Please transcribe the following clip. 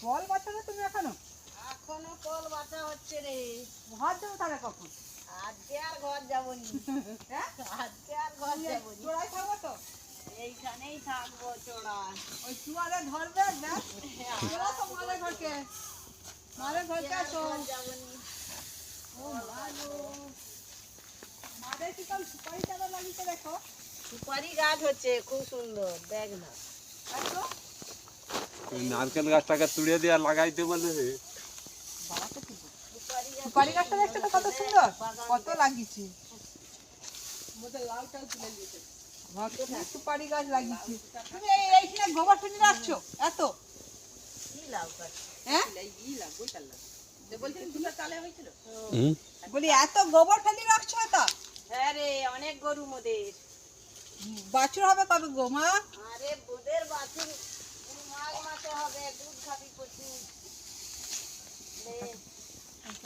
Call বাঁচা না তুমি এখনো? এখনো কল বাঁচা হচ্ছে রে। ঘর যাবো তাহলে কখন? আজকে আর ঘর যাবনি। হ্যাঁ, আজকে আর ঘর যাবনি। চোরাই থাকবো তো? এইখানেই থাকবো চোরা। ওই চুয়ারে ধরবে ব্যাস চলো তো মালের ঘরকে। মালের ঘরকে আসো। ঘর যাবনি। ও মা গো, মাদের কি কাল সুপারি চারা লাগিয়েছে দেখো। সুপারি গাছ হচ্ছে খুব সুন্দর, দেখ না। দেখো নারকেল গাছটাকে তুড়ে দিয়ে লাগাইতে বলে রে। বাবা তো কি বলে। সুপারি গাছ সুপারি গাছটা দেখছো তো কত সুন্দর, কত লাগিয়েছে। সুপারি গাছ লাগিয়েছে। তুমি এইখানে গোবর ফেলে রাখছো এত? কি লাউ গাছ? হ্যাঁ হুম। বলি এত গোবর ফেলে রাখছো এটা? হ্যাঁ রে, অনেক গরু মোদের। বাছুর হবে কবে গো মা? আরে বোদের বাছুর মাঘ মাসে হবে, দুধ খাবি প্রচুর। লে,